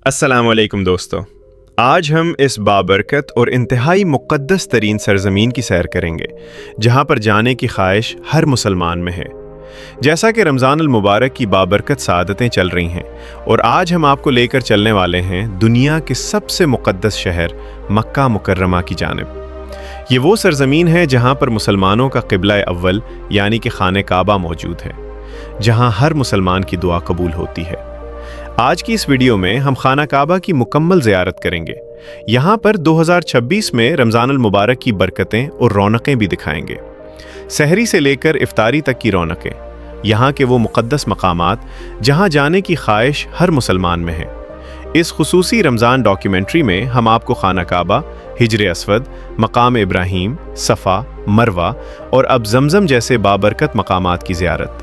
अस्सलाम वालेकुम दोस्तों, आज हम इस बाबरकत और इंतहाई मुक़द्दस तरीन सरज़मीन की सैर करेंगे जहाँ पर जाने की ख्वाहिश हर मुसलमान में है। जैसा कि रमज़ान अल मुबारक की बाबरकत सआदतें चल रही हैं और आज हम आपको लेकर चलने वाले हैं दुनिया के सबसे मुक़द्दस शहर मक्का मुकर्रमा की जानिब। ये वो सरज़मीन है जहाँ पर मुसलमानों का क़िबला अव्वल यानी कि खाने काबा मौजूद है, जहाँ हर मुसलमान की दुआ कबूल होती है। आज की इस वीडियो में हम खाना काबा की मुकम्मल ज़ियारत करेंगे। यहाँ पर 2026 में रमज़ान अल मुबारक की बरकतें और रौनकें भी दिखाएंगे। सहरी से लेकर इफ्तारी तक की रौनकें, यहाँ के वो मुक़द्दस मकामात जहाँ जाने की ख्वाहिश हर मुसलमान में है। इस खुसूसी रमज़ान डॉक्यूमेंट्री में हम आपको खाना काबा, हिजर अस्वद, मकाम इब्राहीम, सफ़ा, मरवा और अब ज़मज़म जैसे बाबरकत मकामात की ज़ियारत,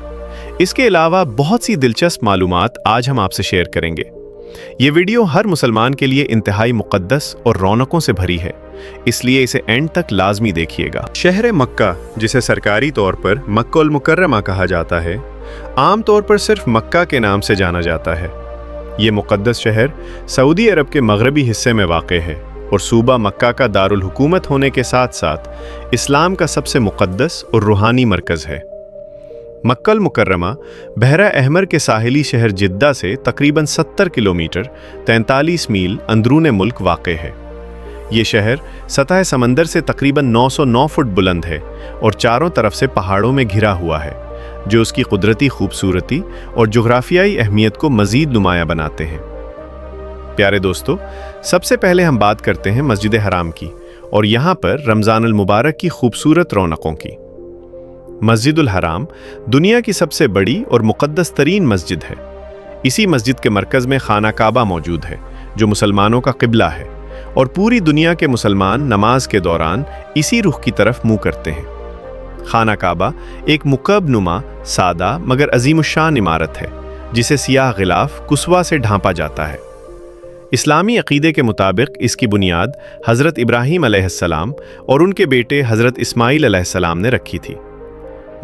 इसके अलावा बहुत सी दिलचस्प मालूमात आज हम आपसे शेयर करेंगे। ये वीडियो हर मुसलमान के लिए इंतहाई मुक़द्दस और रौनकों से भरी है, इसलिए इसे एंड तक लाजमी देखिएगा। शहर मक्का, जिसे सरकारी तौर पर मक्का अल मुकर्रमा कहा जाता है, आम तौर पर सिर्फ मक्का के नाम से जाना जाता है। ये मुक़द्दस शहर सऊदी अरब के मगरबी हिस्से में वाक़ है और सूबा मक्का का दारुल हुकूमत होने के साथ साथ इस्लाम का सबसे मुक़द्दस और रूहानी मरकज़ है। मक्का अल मुकर्रमा बहरा अहमर के साहिली शहर जिद्दा से तकरीबन 70 किलोमीटर 43 मील अंदरून मुल्क वाक़े है। ये शहर सतह समंदर से तकरीबन 909 फुट बुलंद है और चारों तरफ से पहाड़ों में घिरा हुआ है, जो उसकी कुदरती खूबसूरती और जुग्राफियाई अहमियत को मज़ीद नुमाया बनाते हैं। प्यारे दोस्तों, सबसे पहले हम बात करते हैं मस्जिद हराम की और यहाँ पर रमज़ान अल मुबारक की खूबसूरत रौनकों की। मस्जिदुल हराम दुनिया की सबसे बड़ी और मुक़द्दस तरीन मस्जिद है। इसी मस्जिद के मरकज़ में खाना काबा मौजूद है, जो मुसलमानों का क़िबला है और पूरी दुनिया के मुसलमान नमाज के दौरान इसी रुख की तरफ मुँह करते हैं। खाना काबा एक मुकअब नुमा, सादा मगर अजीमुशान इमारत है, जिसे सियाह गिलाफ कुस्वा से ढांपा जाता है। इस्लामी अक़ीदे के मुताबिक इसकी बुनियाद हज़रत इब्राहीम अलैहिस्सलाम और उनके बेटे हज़रत इस्माईल अलैहिस्सलाम ने रखी थी।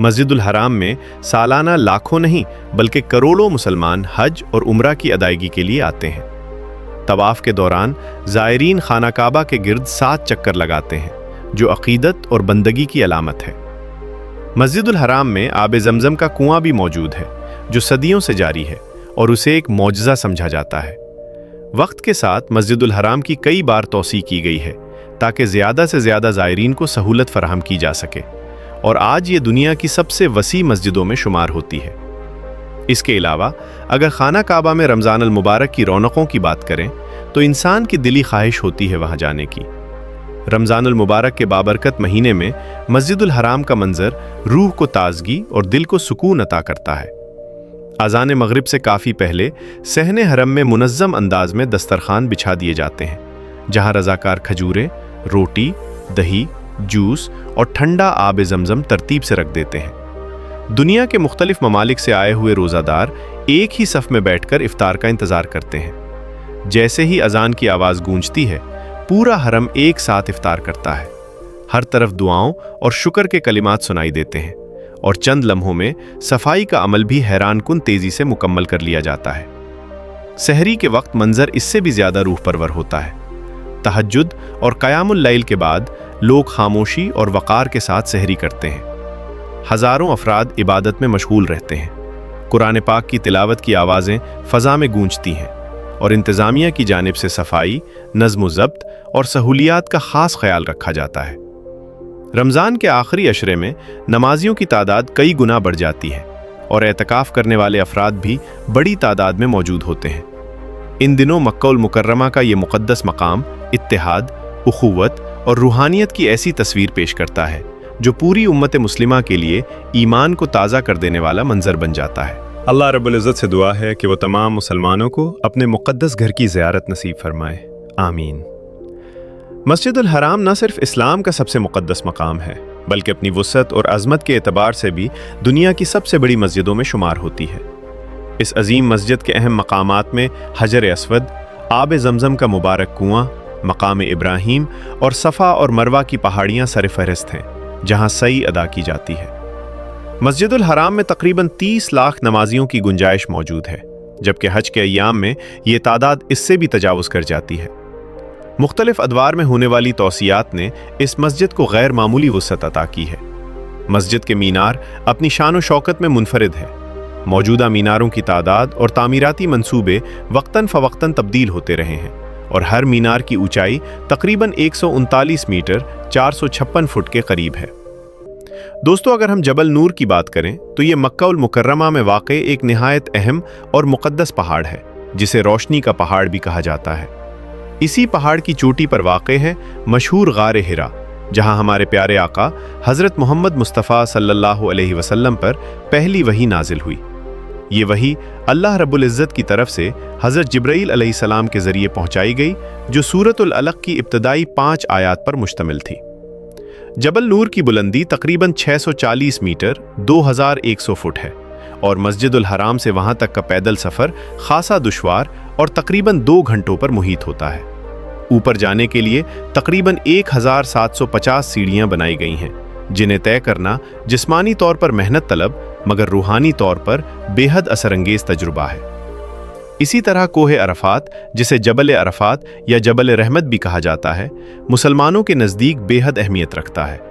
मस्जिदुल हराम में सालाना लाखों नहीं बल्कि करोड़ों मुसलमान हज और उम्रा की अदायगी के लिए आते हैं। तवाफ़ के दौरान ज़ायरीन खाना काबा के गिर्द 7 चक्कर लगाते हैं, जो अक़ीदत और बंदगी की अलामत है। मस्जिदुल हराम में आब ज़मज़म का कुआं भी मौजूद है, जो सदियों से जारी है और उसे एक मौजज़ा समझा जाता है। वक्त के साथ मस्जिदुल हराम की कई बार तौसी की गई है ताकि ज़्यादा से ज़्यादा ज़ायरीन को सहूलत फराहम की जा सके और आज ये दुनिया की सबसे वसी मस्जिदों में शुमार होती है। इसके अलावा अगर खाना काबा में रमज़ान अल मुबारक की रौनकों की बात करें तो इंसान की दिली ख्वाहिश होती है वहाँ जाने की। रमज़ान अल मुबारक के बाबरकत महीने में मस्जिदुल हराम का मंजर रूह को ताजगी और दिल को सुकून अता करता है। अज़ान मगरिब से काफ़ी पहले सहने हरम में मुनज़्ज़म अंदाज में दस्तरखान बिछा दिए जाते हैं, जहाँ रज़ाकार खजूरें, रोटी, दही, जूस और ठंडा आब ज़मज़म तरतीब से रख देते हैं। दुनिया के मुख्तलिफ ममालिक से आए हुए रोज़ादार एक ही सफ़ में बैठकर इफ्तार का इंतज़ार करते हैं। जैसे ही अज़ान की आवाज़ गूंजती है, पूरा हरम एक साथ इफ्तार करता है। हर तरफ दुआओं और शुक्र के कलिमात सुनाई देते हैं और चंद लम्हों में सफाई का अमल भी हैरान कुन तेज़ी से मुकम्मल कर लिया जाता है। सहरी के वक्त मंजर इससे भी ज़्यादा रूह परवर होता है। तहज्जुद और क़यामुल लैल के बाद लोग खामोशी और वक़ार के साथ सहरी करते हैं। हज़ारों अफराद इबादत में मशगूल रहते हैं। कुरान पाक की तिलावत की आवाज़ें फ़ज़ा में गूंजती हैं और इंतज़ामिया की जानिब से सफाई, नज़्म व ज़ब्त और सहूलियात का ख़ास ख्याल रखा जाता है। रमज़ान के आखिरी अशरे में नमाजियों की तादाद कई गुना बढ़ जाती है और एतकाफ़ करने वाले अफराद भी बड़ी तादाद में मौजूद होते हैं। इन दिनों मक्का अल मुकर्रमा का ये मुक़द्दस मकाम इत्तेहाद, उख़ुव्वत और रूहानियत की ऐसी तस्वीर पेश करता है जो पूरी उम्मत मुस्लिमा के लिए ईमान को ताज़ा कर देने वाला मंजर बन जाता है। अल्लाह रब्बुल इज़्ज़त से दुआ है कि वो तमाम मुसलमानों को अपने मुक़द्दस घर की ज़ियारत नसीब फरमाए, आमीन। मस्जिदुल हराम न सिर्फ इस्लाम का सबसे मुक़द्दस मकाम है, बल्कि अपनी वुसअत और अज़मत के एतबार से भी दुनिया की सबसे बड़ी मस्जिदों में शुमार होती है। इस अजीम मस्जिद के अहम मकामात में हजर अस्वद, आब ज़मज़म का मुबारक कुआं, मकाम इब्राहीम और सफ़ा और मरवा की पहाड़ियाँ सरफ़हरिस्त हैं, जहाँ सई अदा की जाती है। मस्जिदुल हराम में तकरीबन 30 लाख नमाजियों की गुंजाइश मौजूद है, जबकि हज के अय्याम में ये तादाद इससे भी तजावुज़ कर जाती है। मुख्तलिफ अदवार में होने वाली तौसियात ने इस मस्जिद को गैर मामूली वुसअत अता की है। मस्जिद के मीनार अपनी शान व शौकत में मुनफरिद है। मौजूदा मीनारों की तादाद और तामीराती मंसूबे वक्तन फ़वक्तन तब्दील होते रहे हैं और हर मीनार की ऊंचाई तकरीबन 139 मीटर 456 फुट के करीब है। दोस्तों, अगर हम जबल नूर की बात करें तो ये मक्का उल मुकर्रमा में वाक़े एक निहायत अहम और मुक़द्दस पहाड़ है, जिसे रोशनी का पहाड़ भी कहा जाता है। इसी पहाड़ की चोटी पर वाक़े है मशहूर गार हिरा, जहां हमारे प्यारे आका हज़रत मोहम्मद मुस्तफ़ा सल्लल्लाहु अलैहि वसल्लम पर पहली वही नाजिल हुई। ये वही अल्लाह रब्बुल इज़्ज़त की तरफ से हज़रत जिब्राईल अलैहिस्सलाम के ज़रिए पहुंचाई गई, जो सूरतुल अलक़ की इब्तदाई 5 आयात पर मुश्तमिल थी। जबल नूर की बुलंदी तकरीबन 640 मीटर 2100 फुट है और मस्जिदुल हराम से वहां तक का पैदल सफ़र खासा दुश्वार और तकरीबन 2 घंटों पर मुहीत होता है। ऊपर जाने के लिए तकरीबन 1750 सीढ़ियां बनाई गई हैं, जिन्हें तय करना जिस्मानी तौर पर मेहनत तलब मगर रूहानी तौर पर बेहद असरंगेज तजुर्बा है। इसी तरह कोहे अरफात, जिसे जबल अरफात या जबल रहमत भी कहा जाता है, मुसलमानों के नज़दीक बेहद अहमियत रखता है।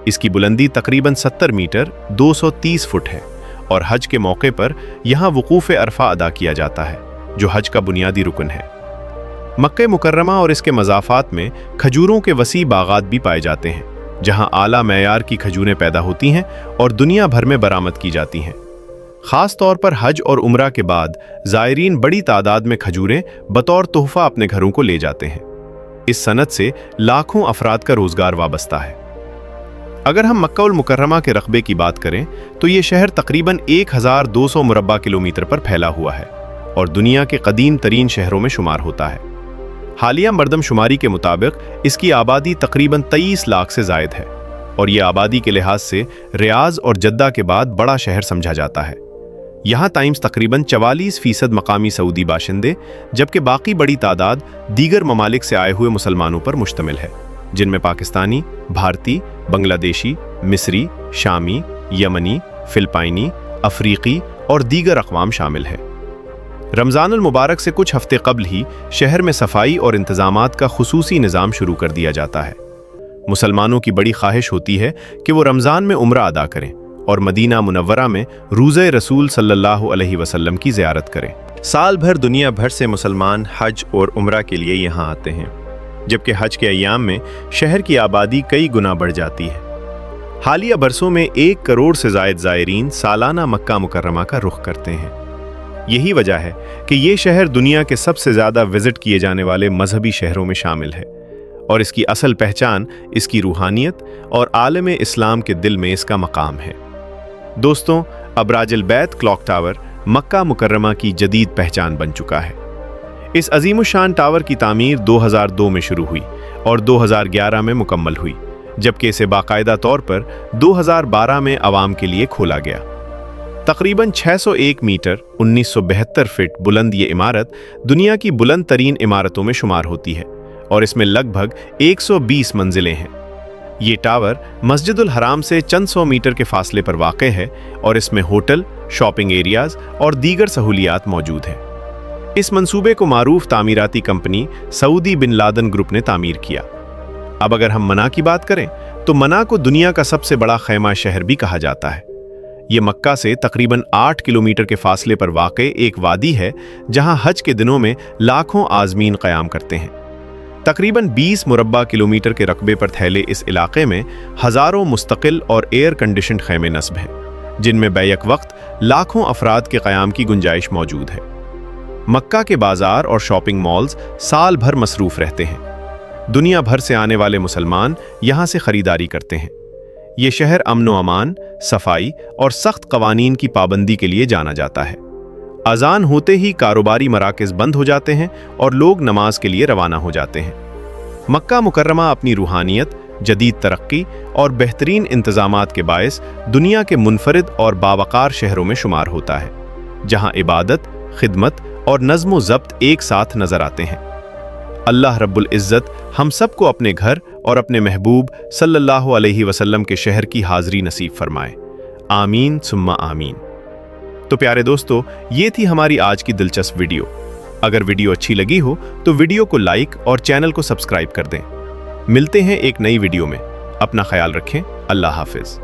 इसकी बुलंदी तकरीबन 70 मीटर 230 फुट है और हज के मौके पर यहाँ वकूफ़ अरफा अदा किया जाता है, जो हज का बुनियादी रुकन है। मक्का मुकर्रमा और इसके मज़ाफ़ात में खजूरों के वसी बागात भी पाए जाते हैं, जहां आला मेयार की खजूरें पैदा होती हैं और दुनिया भर में बरामद की जाती हैं। ख़ास तौर पर हज और उम्रा के बाद ज़ायरीन बड़ी तादाद में खजूरें बतौर तोहफ़ा अपने घरों को ले जाते हैं। इस सनत से लाखों अफराद का रोज़गार वाबस्ता है। अगर हम मक्का उल मुकर्रमा के रकबे की बात करें तो ये शहर तकरीबन 1200 मुरब्बा किलोमीटर पर फैला हुआ है और दुनिया के कदीम तरीन शहरों में शुमार होता है। हालिया मरदमशुमारी के मुताबिक इसकी आबादी तकरीबन 23 लाख से ज़ायद है और ये आबादी के लिहाज से रियाज और जद्दा के बाद बड़ा शहर समझा जाता है। यहाँ टाइम्स तकरीबन 44% मकामी सऊदी बाशिंदे, जबकि बाकी बड़ी तादाद दीगर ममालिक से आए हुए मुसलमानों पर मुश्तमिल है, जिनमें पाकिस्तानी, भारतीय, बांग्लादेशी, मिस्री, शामी, यमनी, फिलिपाइनी, अफ्रीकी और दीगर अक़वाम शामिल है। रमज़ानुल मुबारक से कुछ हफ्ते कबल ही शहर में सफाई और इंतज़ामात का खुसूसी निज़ाम शुरू कर दिया जाता है। मुसलमानों की बड़ी ख्वाहिश होती है कि वो रमज़ान में उम्रा अदा करें और मदीना मुनव्वरा में रोज़े रसूल सल्लल्लाहु अलैहि वसल्लम की ज़ियारत करें। साल भर दुनिया भर से मुसलमान हज और उम्रा के लिए यहाँ आते हैं, जबकि हज के अय्याम में शहर की आबादी कई गुना बढ़ जाती है। हालिया बरसों में 1 करोड़ से ज़ायद ज़ायरीन सालाना मक्का मुकर्रमा का रुख करते हैं। यही वजह है कि ये शहर दुनिया के सबसे ज़्यादा विजिट किए जाने वाले मजहबी शहरों में शामिल है और इसकी असल पहचान इसकी रूहानियत और आलम इस्लाम के दिल में इसका मकाम है। दोस्तों, अबराजुल बैत क्लॉक टावर मक्का मुकर्रमा की जदीद पहचान बन चुका है। इस अजीमुशान टावर की तामीर 2002 में शुरू हुई और 2011 में मुकम्मल हुई, जबकि इसे बाकायदा तौर पर 2012 में आवाम के लिए खोला गया। तकरीबन 601 मीटर 1972 फीट बुलंद ये इमारत दुनिया की बुलंद तरीन इमारतों में शुमार होती है और इसमें लगभग 120 मंजिलें हैं। ये टावर मस्जिदुल हराम से चंद सौ मीटर के फासले पर वाक़ है और इसमें होटल, शॉपिंग एरियाज और दीगर सहूलियात मौजूद हैं। इस मंसूबे को मारूफ तामीराती company Saudi Bin Laden Group ने तामीर किया। अब अगर हम मना की बात करें तो मना को दुनिया का सबसे बड़ा खैमा शहर भी कहा जाता है। ये मक्का से तकरीबन 8 किलोमीटर के फासले पर वाक़ एक वादी है, जहां हज के दिनों में लाखों आज़मीन क़याम करते हैं। तकरीबन 20 मुरब्बा किलोमीटर के रकबे पर फैले इस इलाके में हज़ारों मुस्तकिल और एयर कंडीशन्ड खैमे नस्ब हैं, जिनमें बैक वक्त लाखों अफराद के क़याम की गुंजाइश मौजूद है। मक्का के बाज़ार और शॉपिंग मॉल्स साल भर मसरूफ़ रहते हैं। दुनिया भर से आने वाले मुसलमान यहाँ से ख़रीदारी करते हैं। ये शहर अमन व अमान, सफाई और सख्त कवानीन की पाबंदी के लिए जाना जाता है। अजान होते ही कारोबारी मराकज़ बंद हो जाते हैं और लोग नमाज के लिए रवाना हो जाते हैं। मक्का मुकर्रमा अपनी रूहानियत, जदीद तरक्की और बेहतरीन इंतज़ामात के बायस दुनिया के मुनफरिद और बावकार शहरों में शुमार होता है, जहाँ इबादत, खिदमत और नज़्म व ज़ब्त एक साथ नज़र आते हैं। अल्लाह रब्बुल इज़्ज़त हम सबको अपने घर और अपने महबूब सल्लल्लाहु अलैहि वसल्लम के शहर की हाज़री नसीब फरमाए। आमीन सुम्मा आमीन। तो प्यारे दोस्तों, ये थी हमारी आज की दिलचस्प वीडियो। अगर वीडियो अच्छी लगी हो तो वीडियो को लाइक और चैनल को सब्सक्राइब कर दें। मिलते हैं एक नई वीडियो में। अपना ख्याल रखें। अल्लाह हाफिज।